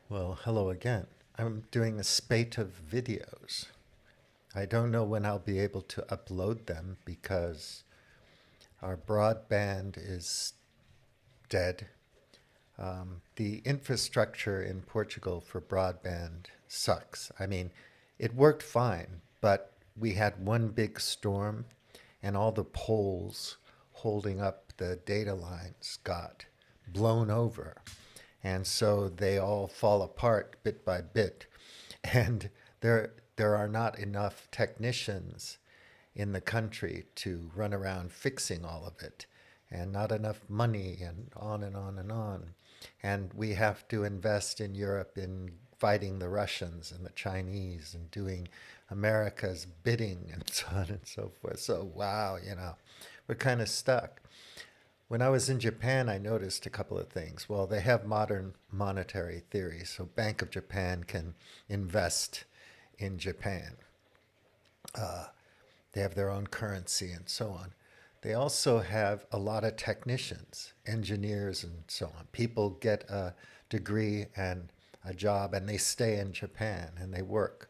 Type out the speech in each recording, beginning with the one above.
Well, hello again. I'm doing a spate of videos. I don't know when I'll be able to upload them because our broadband is dead. The infrastructure in Portugal for broadband sucks. I mean, it worked fine, but we had one big storm and all the poles holding up the data lines got blown over. And so they all fall apart bit by bit. And there are not enough technicians in the country to run around fixing all of it, and not enough money, and on and on and on. And we have to invest in Europe in fighting the Russians and the Chinese and doing America's bidding and so on and so forth. So, wow, we're kind of stuck. When I was in Japan, I noticed a couple of things. Well, they have modern monetary theory, so Bank of Japan can invest in Japan. They have their own currency and so on. They also have a lot of technicians, engineers, and so on. People get a degree and a job, and they stay in Japan and they work.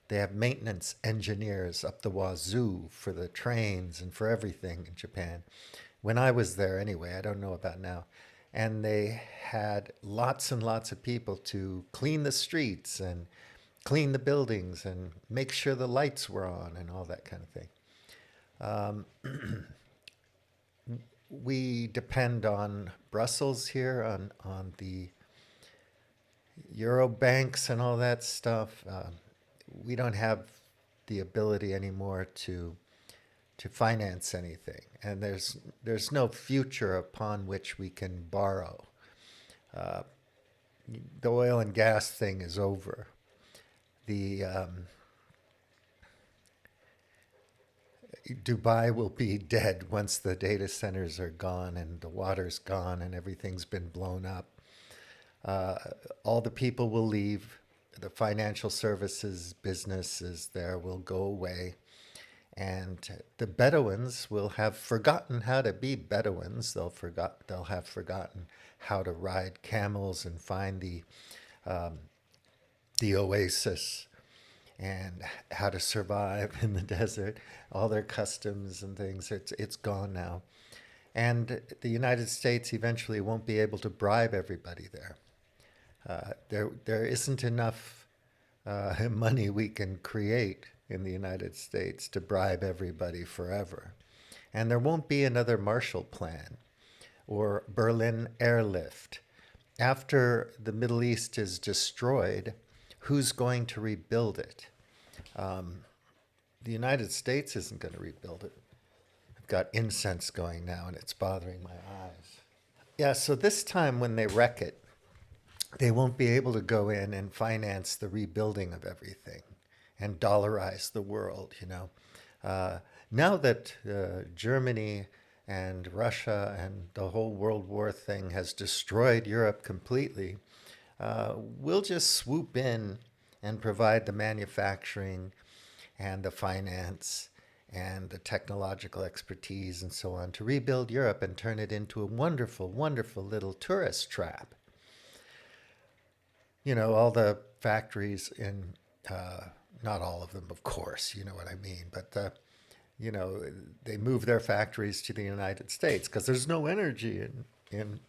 They have maintenance engineers up the wazoo for the trains and for everything in Japan. When I was there, anyway, I don't know about now. And they had lots and lots of people to clean the streets and clean the buildings and make sure the lights were on and all that kind of thing. We depend on Brussels here, on the Euro banks and all that stuff. We don't have the ability anymore to finance anything, and there's no future upon which we can borrow. The oil and gas thing is over. The Dubai will be dead once the data centers are gone and the water's gone and everything's been blown up. Uh, all the people will leave. The financial services businesses there will go away. And the Bedouins will have forgotten how to be Bedouins. They'll have forgotten how to ride camels and find the oasis and how to survive in the desert. All their customs and things, it's gone now. And the United States eventually won't be able to bribe everybody there. There isn't enough money we can create in the United States to bribe everybody forever. And there won't be another Marshall Plan or Berlin airlift. After the Middle East is destroyed, who's going to rebuild it? The United States isn't going to rebuild it. I've got incense going now and it's bothering my eyes. Yeah, so this time when they wreck it, they won't be able to go in and finance the rebuilding of everything and dollarize the world. Uh, Now that Germany and Russia and the whole World War thing has destroyed Europe completely, we'll just swoop in and provide the manufacturing and the finance and the technological expertise and so on to rebuild Europe and turn it into a wonderful, wonderful little tourist trap. All the factories in, not all of them, of course, you know what I mean, but you know, they move their factories to the United States because there's no energy in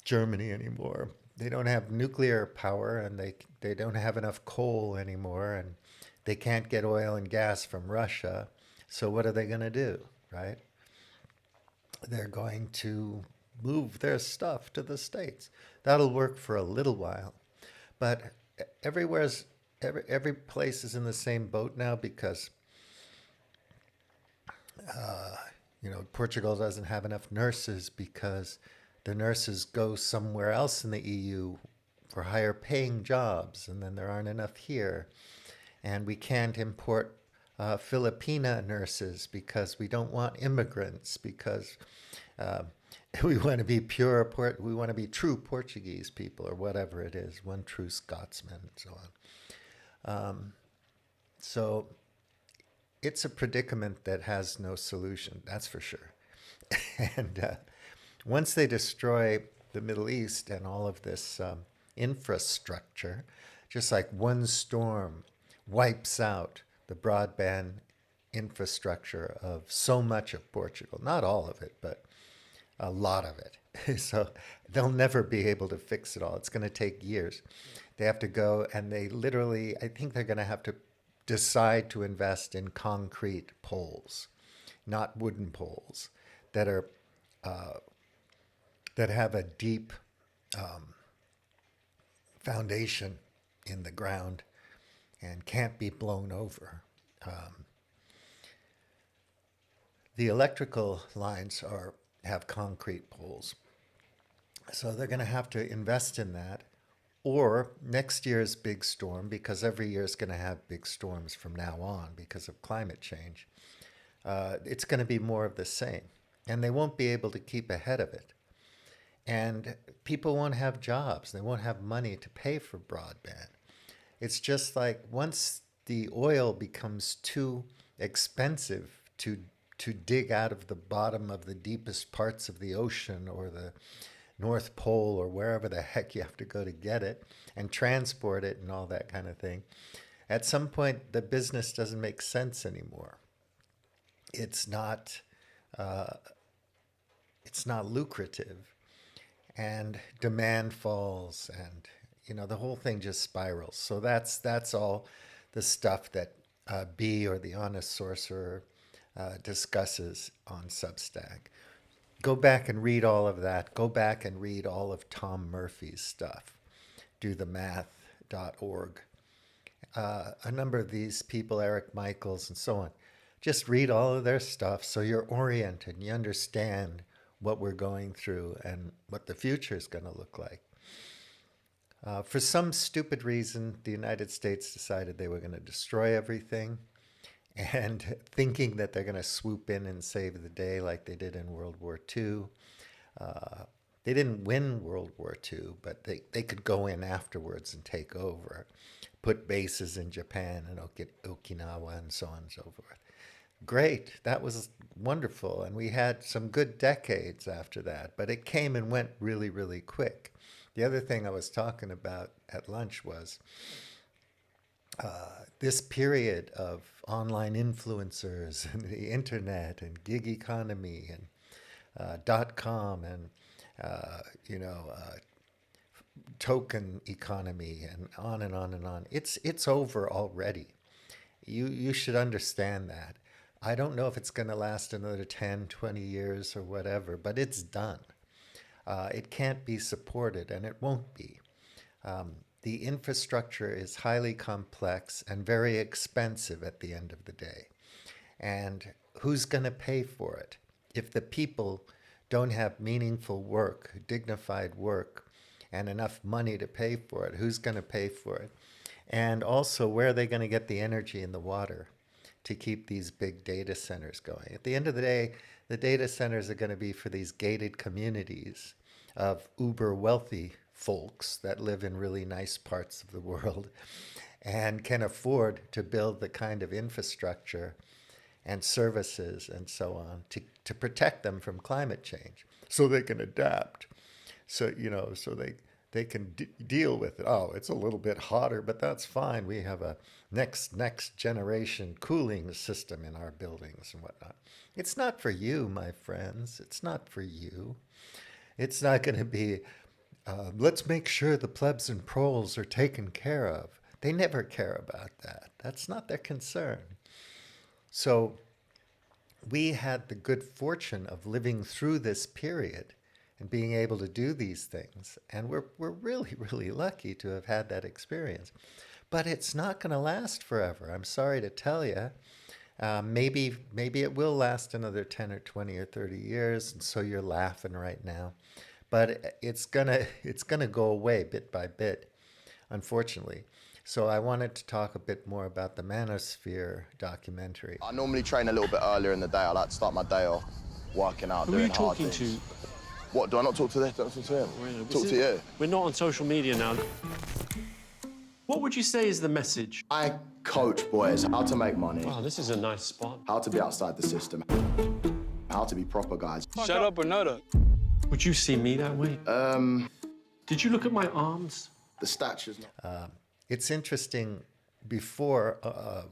Germany anymore. They don't have nuclear power and they don't have enough coal anymore and they can't get oil and gas from Russia. So what are they going to do, right? They're going to move their stuff to the States. That'll work for a little while. But everywhere's every place is in the same boat now because Portugal doesn't have enough nurses because the nurses go somewhere else in the EU for higher paying jobs, and then there aren't enough here. And we can't import Filipina nurses because we don't want immigrants because uh, we want to be we want to be true Portuguese people or whatever it is, one true Scotsman and so on. So it's a predicament that has no solution, that's for sure. And once they destroy the Middle East and all of this infrastructure, just like one storm wipes out the broadband infrastructure of so much of Portugal. Not all of it, but a lot of it. So they'll never be able to fix it all. It's going to take years. They have to go, and they literally, I think they're going to have to decide to invest in concrete poles, not wooden poles, that are that have a deep foundation in the ground and can't be blown over. The electrical lines have concrete poles. So they're going to have to invest in that. Or next year's big storm, because every year is going to have big storms from now on because of climate change, it's going to be more of the same. And they won't be able to keep ahead of it. And people won't have jobs. They won't have money to pay for broadband. It's just like once the oil becomes too expensive to dig out of the bottom of the deepest parts of the ocean or the North Pole or wherever the heck you have to go to get it and transport it and all that kind of thing, at some point the business doesn't make sense anymore. It's not lucrative, and demand falls, and the whole thing just spirals. So that's all the stuff that B, or the Honest Sorcerer, discusses on Substack. Go back and read all of that. Go back and read all of Tom Murphy's stuff. DoTheMath.org. A number of these people, Eric Michaels and so on, just read all of their stuff so you're oriented and you understand what we're going through and what the future is going to look like. For some stupid reason, the United States decided they were going to destroy everything, and thinking that they're going to swoop in and save the day like they did in World War II. They didn't win World War II, but they could go in afterwards and take over, put bases in Japan and Okinawa and so on and so forth. Great, that was wonderful, and we had some good decades after that, but it came and went really, really quick. The other thing I was talking about at lunch was this period of online influencers and the internet and gig economy and .com and token economy and on and on and on. It's over already. You should understand that. I don't know if it's going to last another 10, 20 years or whatever, but it's done. It can't be supported, and it won't be. The infrastructure is highly complex and very expensive at the end of the day. And who's going to pay for it? If the people don't have meaningful work, dignified work, and enough money to pay for it, who's going to pay for it? And also, where are they going to get the energy and the water to keep these big data centers going? At the end of the day, the data centers are going to be for these gated communities of uber wealthy folks that live in really nice parts of the world and can afford to build the kind of infrastructure and services and so on to protect them from climate change, so they can adapt, so they can deal with it. Oh, it's a little bit hotter, but that's fine. We have a next generation cooling system in our buildings and whatnot. It's not for you, my friends. It's not for you. It's not going to be, let's make sure the plebs and proles are taken care of. They never care about that. That's not their concern. So we had the good fortune of living through this period and being able to do these things. And we're really, really lucky to have had that experience. But it's not going to last forever. I'm sorry to tell you. Maybe it will last another 10 or 20 or 30 years, and so you're laughing right now. But it's gonna go away bit by bit, unfortunately. So I wanted to talk a bit more about the Manosphere documentary. I normally train a little bit earlier in the day. I like to start my day off working out, doing hard things. Who are you talking to? What, do I not talk to them? Don't talk to him. Really? Talk to you. We're not on social media now. What would you say is the message? I coach boys how to make money. Wow, this is a nice spot. How to be outside the system. How to be proper guys. Shut up or nut up. Would you see me that way? Did you look at my arms? The stature's not. It's interesting. Before,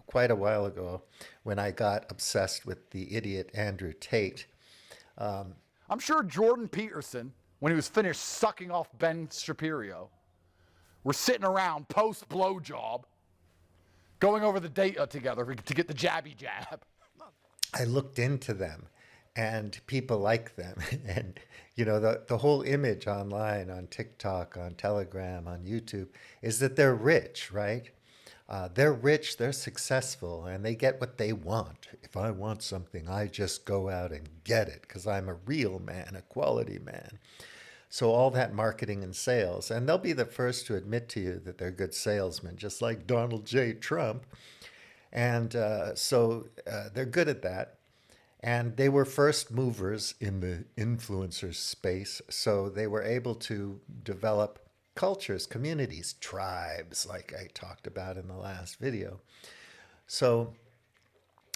quite a while ago, when I got obsessed with the idiot Andrew Tate. I'm sure Jordan Peterson, when he was finished sucking off Ben Shapiro, were sitting around post blowjob, going over the data together to get the jabby jab. I looked into them, and people like them. And, you know, the whole image online, on TikTok, on Telegram, on YouTube, is that they're rich, right? They're rich, they're successful, and they get what they want. If I want something, I just go out and get it because I'm a real man, a quality man. So all that marketing and sales, and they'll be the first to admit to you that they're good salesmen, just like Donald J. Trump. And so they're good at that. And they were first movers in the influencer space, so they were able to develop cultures, communities, tribes, like I talked about in the last video. So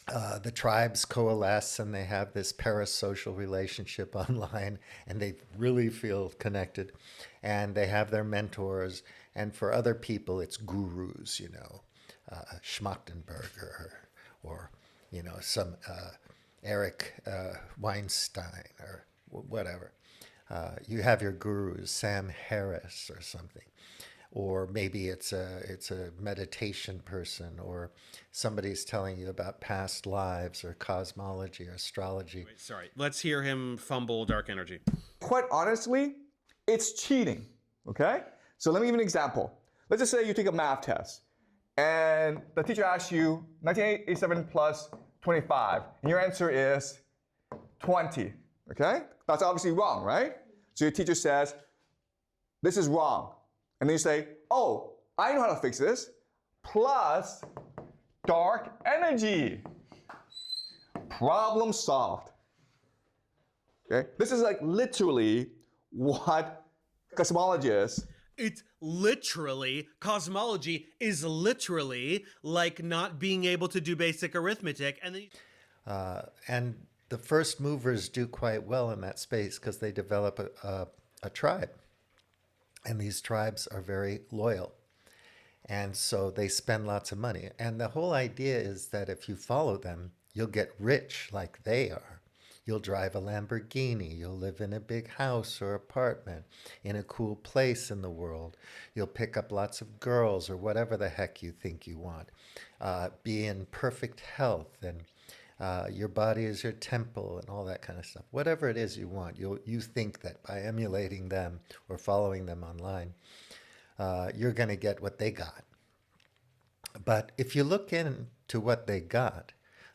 the tribes coalesce and they have this parasocial relationship online, and they really feel connected, and they have their mentors. And for other people, it's gurus, you know, Schmachtenberger or you know, some Eric Weinstein or whatever. You have your gurus, Sam Harris or something, or maybe it's a meditation person, or somebody's telling you about past lives or cosmology or astrology. Wait, sorry, let's hear him fumble dark energy. Quite honestly, it's cheating, okay? So let me give you an example. Let's just say you take a math test, and the teacher asks you 1987 plus 25, and your answer is 20, okay? That's obviously wrong, right? So your teacher says, this is wrong. And then you say, oh, I know how to fix this. Plus dark energy. Problem solved. Okay? This is like literally what cosmology is. It's literally, cosmology is literally like not being able to do basic arithmetic. And then And the first movers do quite well in that space because they develop a tribe. And these tribes are very loyal. And so they spend lots of money. And the whole idea is that if you follow them, you'll get rich like they are. You'll drive a Lamborghini. You'll live in a big house or apartment in a cool place in the world. You'll pick up lots of girls or whatever the heck you think you want. Be in perfect health, and your body is your temple and all that kind of stuff. Whatever it is you want, you think that by emulating them or following them online, you're going to get what they got. But if you look into what they got,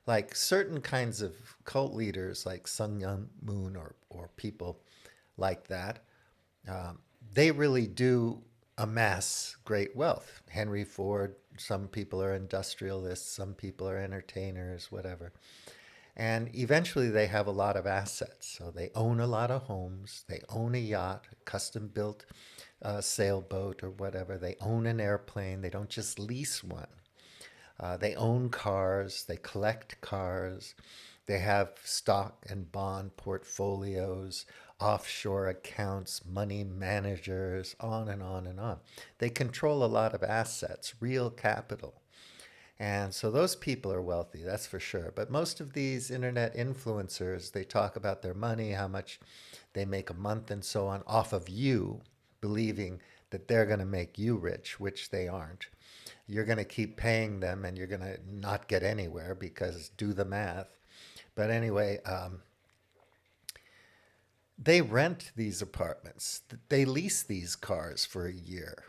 like certain kinds of cult leaders like Sun Myung Moon or people like that, they really do amass great wealth. Henry Ford, some people are industrialists, some people are entertainers, whatever. And eventually they have a lot of assets. So they own a lot of homes, they own a yacht, a custom-built sailboat or whatever. They own an airplane, they don't just lease one. They own cars, they collect cars, they have stock and bond portfolios, offshore accounts, money managers, on and on and on. They control a lot of assets, real capital. And so those people are wealthy, that's for sure. But most of these internet influencers, they talk about their money, how much they make a month and so on, off of you, believing that they're going to make you rich, which they aren't. You're going to keep paying them and you're going to not get anywhere because do the math. But anyway, they rent these apartments. They lease these cars for a year.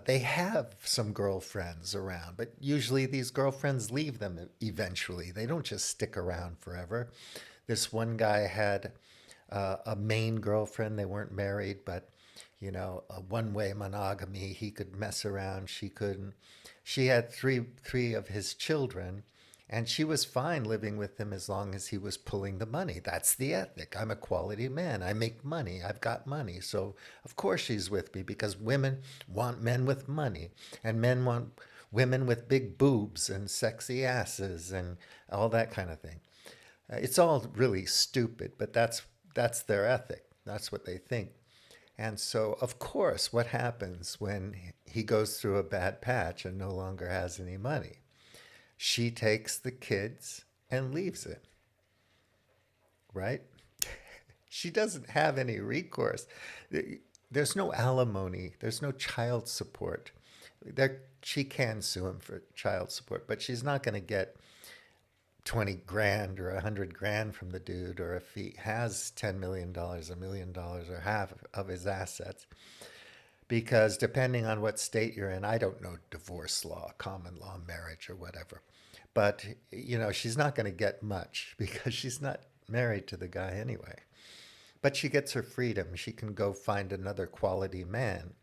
They have some girlfriends around, but usually these girlfriends leave them eventually. They don't just stick around forever. This one guy had a main girlfriend. They weren't married, but you know, a one-way monogamy. He could mess around, she couldn't. She had three of his children, and she was fine living with him as long as he was pulling the money. That's the ethic. I'm a quality man. I make money. I've got money. So of course she's with me, because women want men with money, and men want women with big boobs and sexy asses and all that kind of thing. It's all really stupid, but that's their ethic. That's what they think. And so, of course, what happens when he goes through a bad patch and no longer has any money? She takes the kids and leaves him, right? She doesn't have any recourse. There's no alimony. There's no child support. She can sue him for child support, but she's not going to get 20 grand or 100 grand from the dude, or if he has $10 million, $1 million, or half of his assets. Because depending on what state you're in, I don't know divorce law, common law, marriage, or whatever. But, you know, she's not going to get much because she's not married to the guy anyway. But she gets her freedom. She can go find another quality man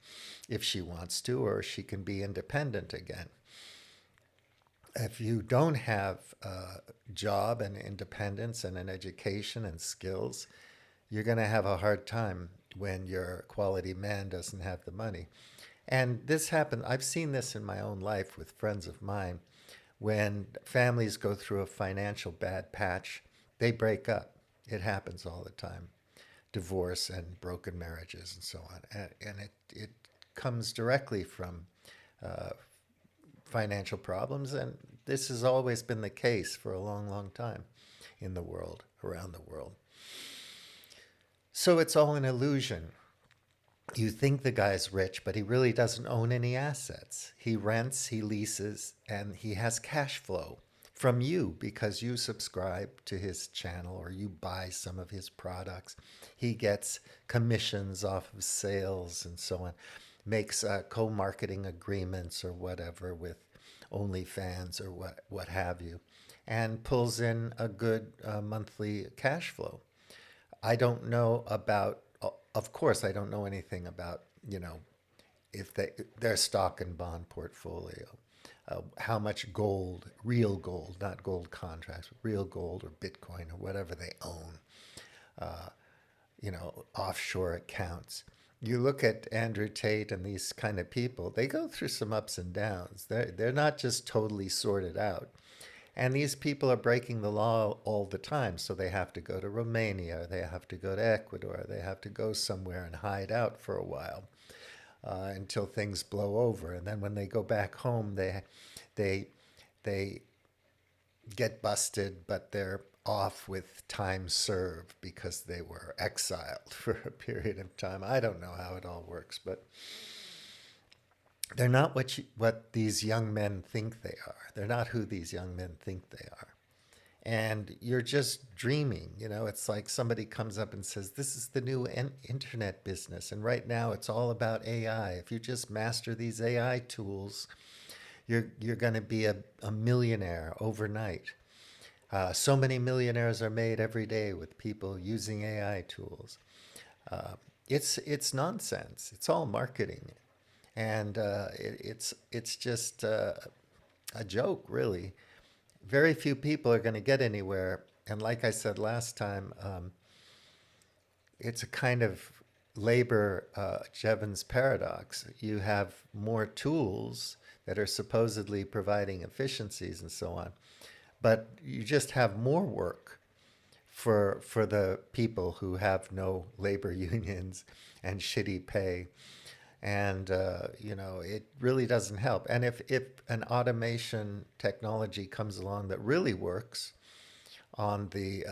if she wants to, or she can be independent again. If you don't have a job and independence and an education and skills, you're going to have a hard time when your quality man doesn't have the money. And this happened, I've seen this in my own life with friends of mine. When families go through a financial bad patch, they break up. It happens all the time. Divorce and broken marriages and so on. And it comes directly from financial problems. And this has always been the case for a long, long time in the world, around the world. So it's all an illusion. You think the guy's rich, but he really doesn't own any assets. He rents, he leases, and he has cash flow from you because you subscribe to his channel or you buy some of his products. He gets commissions off of sales and so on, makes co-marketing agreements or whatever with OnlyFans or what have you, and pulls in a good monthly cash flow. I don't know about, of course, I don't know anything about, you know, if their stock and bond portfolio. How much gold, real gold, not gold contracts, but real gold or Bitcoin or whatever they own, you know, offshore accounts. You look at Andrew Tate and these kind of people, they go through some ups and downs. They're not just totally sorted out. And these people are breaking the law all the time. So they have to go to Romania, they have to go to Ecuador, they have to go somewhere and hide out for a while. Until things blow over, and then when they go back home, they get busted, but they're off with time served because they were exiled for a period of time. I don't know how it all works, but they're not what these young men think they are. They're not who these young men think they are. And you're just dreaming, you know, it's like somebody comes up and says, this is the new internet business. And right now it's all about AI. If you just master these AI tools, you're going to be a millionaire overnight. So many millionaires are made every day with people using AI tools. It's nonsense. It's all marketing. And it's just a joke, really. Very few people are going to get anywhere. And like I said last time, it's a kind of labor Jevons paradox. You have more tools that are supposedly providing efficiencies and so on, but you just have more work for the people who have no labor unions and shitty pay. And, you know, it really doesn't help. And if an automation technology comes along that really works on the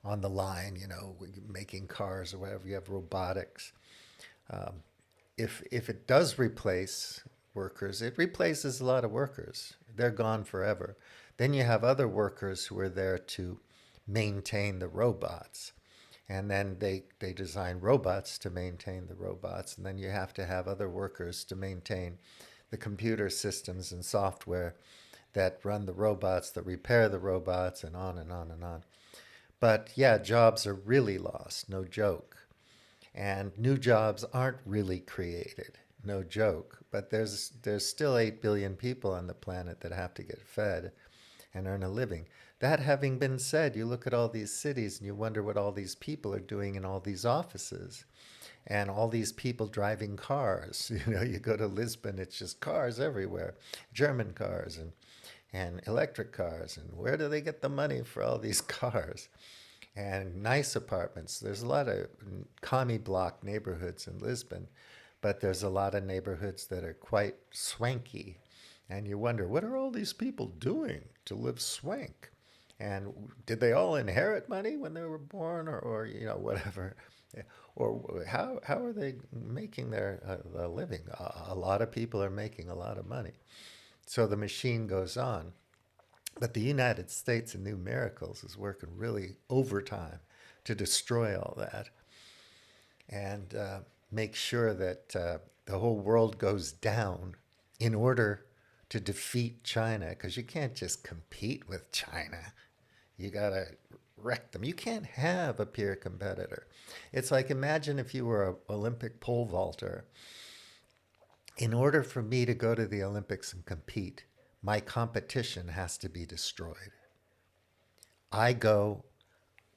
line, you know, making cars or whatever, you have robotics. If it does replace workers, it replaces a lot of workers. They're gone forever. Then you have other workers who are there to maintain the robots. And then they design robots to maintain the robots. And then you have to have other workers to maintain the computer systems and software that run the robots, that repair the robots, and on and on and on. But yeah, jobs are really lost, no joke. And new jobs aren't really created, no joke. But there's still 8 billion people on the planet that have to get fed and earn a living. That having been said, you look at all these cities and you wonder what all these people are doing in all these offices and all these people driving cars. You know, you go to Lisbon, it's just cars everywhere, German cars and electric cars. And where do they get the money for all these cars? and nice apartments. There's a lot of commie block neighborhoods in Lisbon, but there's a lot of neighborhoods that are quite swanky. And you wonder, what are all these people doing to live swank? And did they all inherit money when they were born, or whatever? Or how are they making their living? A lot of people are making a lot of money. So the machine goes on. But the United States in New Miracles is working really overtime to destroy all that and make sure that the whole world goes down in order to defeat China, because you can't just compete with China. You got to wreck them. You can't have a peer competitor. It's like, imagine if you were an Olympic pole vaulter. In order for me to go to the Olympics and compete, my competition has to be destroyed. I go,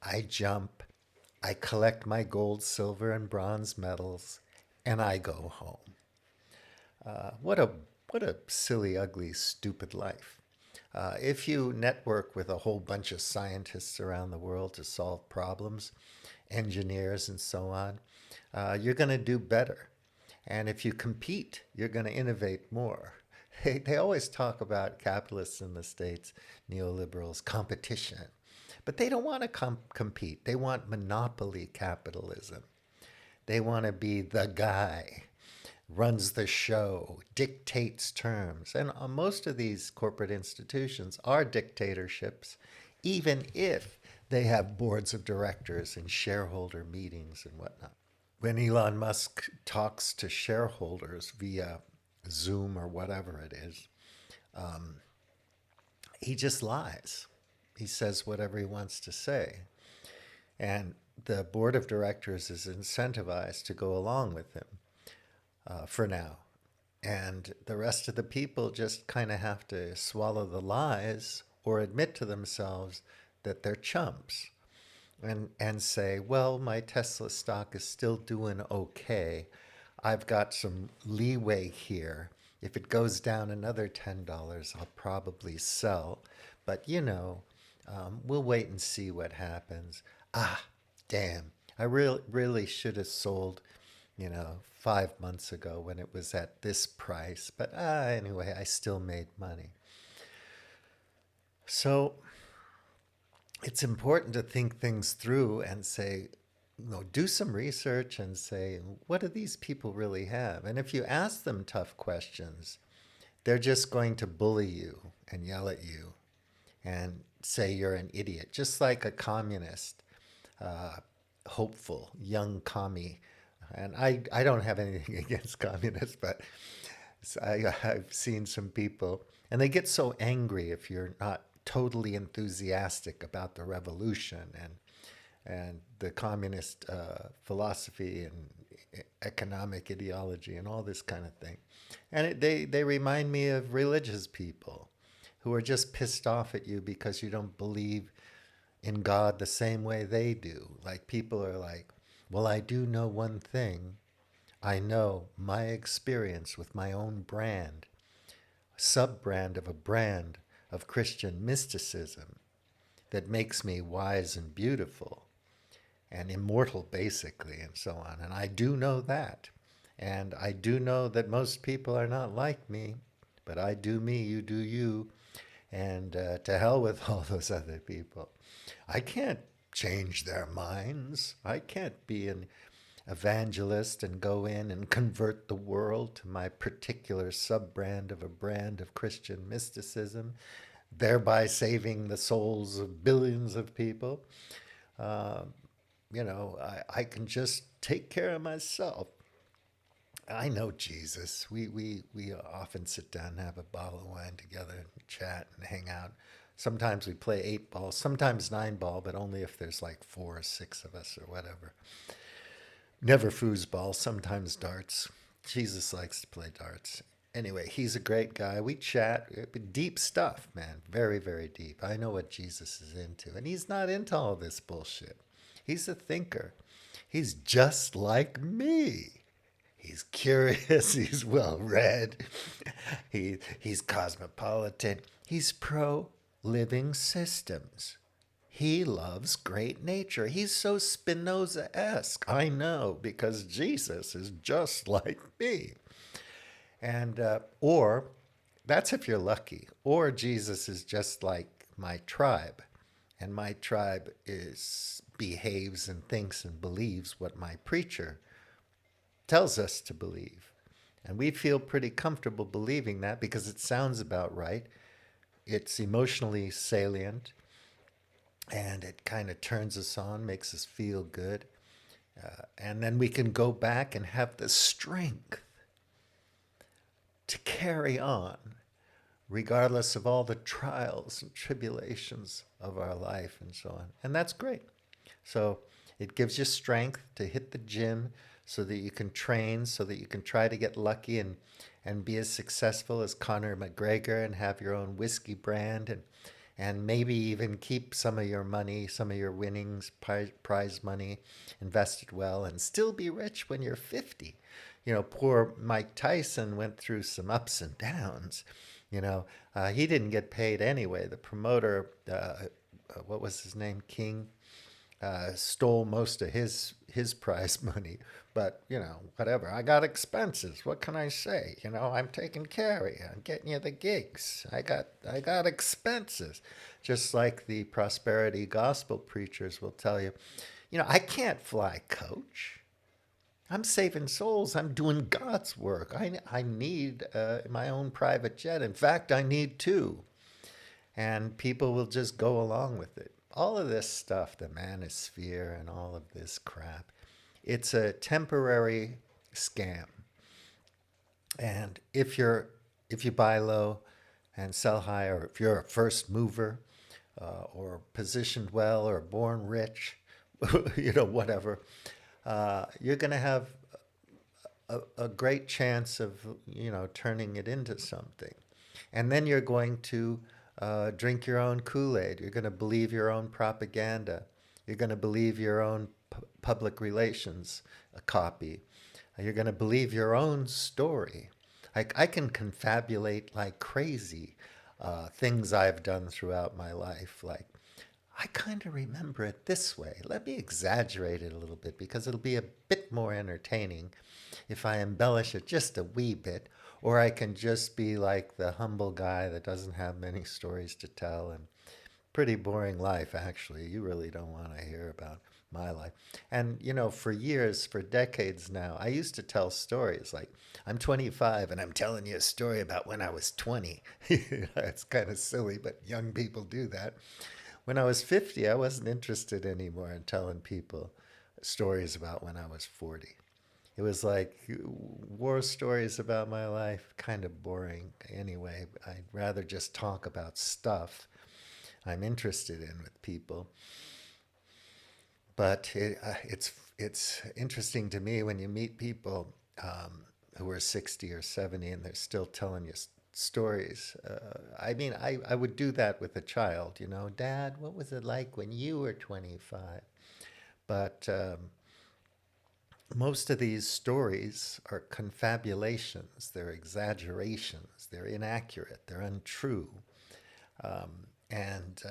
I jump, I collect my gold, silver, and bronze medals, and I go home. What a silly, ugly, stupid life. If you network with a whole bunch of scientists around the world to solve problems, engineers and so on, you're going to do better. And if you compete, you're going to innovate more. They always talk about capitalists in the States, neoliberals, competition. But they don't want to compete. They want monopoly capitalism. They want to be the guy, runs the show, dictates terms. And most of these corporate institutions are dictatorships, even if they have boards of directors and shareholder meetings and whatnot. When Elon Musk talks to shareholders via Zoom or whatever it is, he just lies. He says whatever he wants to say. And the board of directors is incentivized to go along with him for now. And the rest of the people just kind of have to swallow the lies or admit to themselves that they're chumps and say, well, my Tesla stock is still doing okay. I've got some leeway here. If it goes down another $10, I'll probably sell. But, we'll wait and see what happens. Damn. I really should have sold, 5 months ago when it was at this price. But anyway, I still made money. So it's important to think things through and say, do some research and say, what do these people really have? And if you ask them tough questions, they're just going to bully you and yell at you and say you're an idiot, just like a communist, hopeful, young commie. And I don't have anything against communists, but I've seen some people, and they get so angry if you're not totally enthusiastic about the revolution and the communist philosophy and economic ideology and all this kind of thing. And they remind me of religious people who are just pissed off at you because you don't believe in God the same way they do. Like, people are like, well, I do know one thing. I know my experience with my own brand, sub-brand of a brand of Christian mysticism that makes me wise and beautiful and immortal, basically, and so on. And I do know that. And I do know that most people are not like me, but I do me, you do you. And to hell with all those other people. I can't change their minds. I can't be an evangelist and go in and convert the world to my particular sub-brand of a brand of Christian mysticism, thereby saving the souls of billions of people. I can just take care of myself. I know Jesus. We often sit down and have a bottle of wine together and chat and hang out. Sometimes we play 8-ball, sometimes 9-ball, but only if there's like 4 or 6 of us or whatever. Never foosball, sometimes darts. Jesus likes to play darts. Anyway, he's a great guy. We chat. Deep stuff, man. Very, very deep. I know what Jesus is into. And he's not into all this bullshit. He's a thinker. He's just like me. He's curious. He's well-read. He's cosmopolitan. He's pro-living systems. He loves great nature. He's so Spinoza-esque. I know, because Jesus is just like me. And, or that's if you're lucky. Or Jesus is just like my tribe. And my tribe behaves and thinks and believes what my preacher tells us to believe. And we feel pretty comfortable believing that because it sounds about right. It's emotionally salient. And it kind of turns us on, makes us feel good. And then we can go back and have the strength to carry on, regardless of all the trials and tribulations of our life and so on. And that's great. So it gives you strength to hit the gym so that you can train, so that you can try to get lucky and be as successful as Conor McGregor and have your own whiskey brand and maybe even keep some of your money, some of your winnings, prize money invested well and still be rich when you're 50. Poor Mike Tyson went through some ups and downs. He didn't get paid anyway. The promoter, what was his name, King, stole most of his prize money. But, whatever. I got expenses. What can I say? I'm taking care of you. I'm getting you the gigs. I got expenses. Just like the prosperity gospel preachers will tell you, I can't fly coach. I'm saving souls. I'm doing God's work. I need my own private jet. In fact, I need two. And people will just go along with it. All of this stuff, the manosphere and all of this crap, it's a temporary scam. And if you buy low and sell high, or if you're a first mover, or positioned well, or born rich, whatever, you're going to have a great chance of, turning it into something. And then you're going to drink your own Kool-Aid. You're going to believe your own propaganda. You're going to believe your own public relations copy. You're going to believe your own story. I can confabulate like crazy things I've done throughout my life. Like, I kind of remember it this way. Let me exaggerate it a little bit because it'll be a bit more entertaining if I embellish it just a wee bit. Or I can just be like the humble guy that doesn't have many stories to tell, and pretty boring life, actually. You really don't want to hear about my life. And, for years, for decades now, I used to tell stories like, I'm 25 and I'm telling you a story about when I was 20. It's kind of silly, but young people do that. When I was 50, I wasn't interested anymore in telling people stories about when I was 40. It was like war stories about my life, kind of boring anyway. I'd rather just talk about stuff I'm interested in with people. But it's interesting to me when you meet people who are 60 or 70 and they're still telling you stories. I would do that with a child, Dad, what was it like when you were 25? But most of these stories are confabulations, they're exaggerations, they're inaccurate, they're untrue, and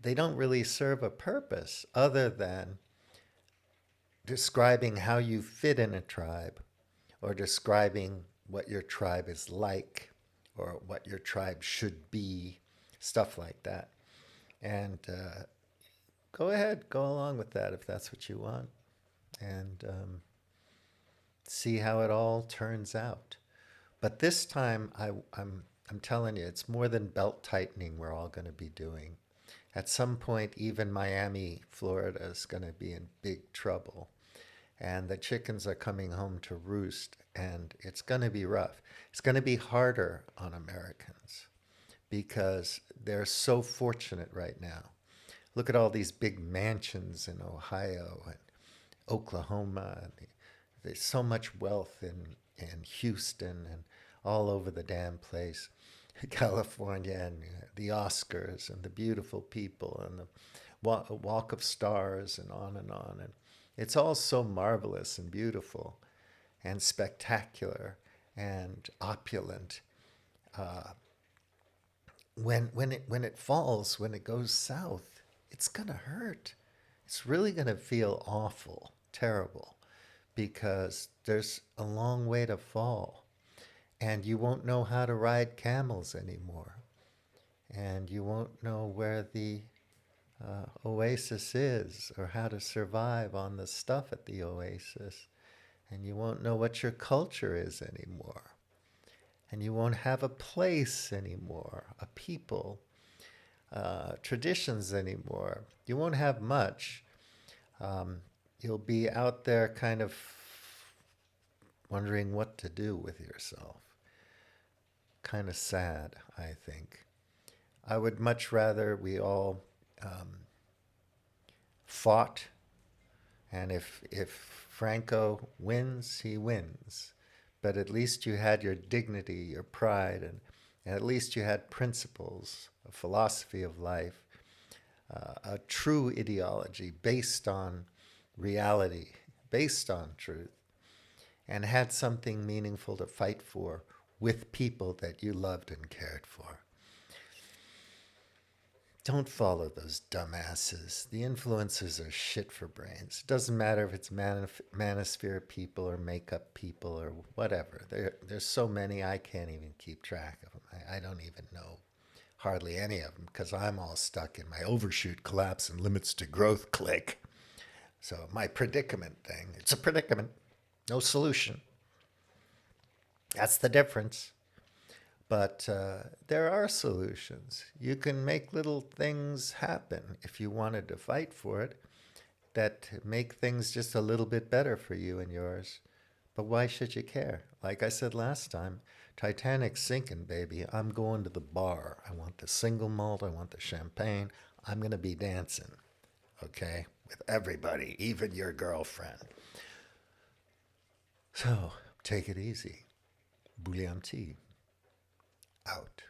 they don't really serve a purpose other than describing how you fit in a tribe or describing what your tribe is like or what your tribe should be, stuff like that. And go ahead, go along with that if that's what you want. And see how it all turns out. But this time, I'm telling you, it's more than belt tightening we're all going to be doing. At some point, even Miami, Florida is going to be in big trouble. And the chickens are coming home to roost, and it's going to be rough. It's going to be harder on Americans because they're so fortunate right now. Look at all these big mansions in Ohio and Oklahoma. There's so much wealth in Houston and all over the damn place. California and the Oscars and the beautiful people and the Walk of Stars and on and on. And it's all so marvelous and beautiful and spectacular and opulent. When it falls, when it goes south, it's going to hurt. It's really going to feel awful, terrible, because there's a long way to fall. And you won't know how to ride camels anymore. And you won't know where the oasis is or how to survive on the stuff at the oasis. And you won't know what your culture is anymore. And you won't have a place anymore, a people, traditions anymore. You won't have much. You'll be out there kind of wondering what to do with yourself. Kind of sad, I think. I would much rather we all fought, and if Franco wins, he wins. But at least you had your dignity, your pride, and at least you had principles, a philosophy of life, a true ideology based on reality, based on truth, and had something meaningful to fight for with people that you loved and cared for. Don't follow those dumbasses. The influencers are shit for brains. It doesn't matter if it's manosphere people or makeup people or whatever. There's so many I can't even keep track of them. I don't even know hardly any of them because I'm all stuck in my overshoot, collapse, and limits to growth clique. So my predicament thing, it's a predicament, no solution. That's the difference. But there are solutions. You can make little things happen if you wanted to fight for it that make things just a little bit better for you and yours. But why should you care? Like I said last time, Titanic's sinking, baby. I'm going to the bar. I want the single malt. I want the champagne. I'm going to be dancing, okay, with everybody, even your girlfriend. So take it easy. Bouillon tea. Out.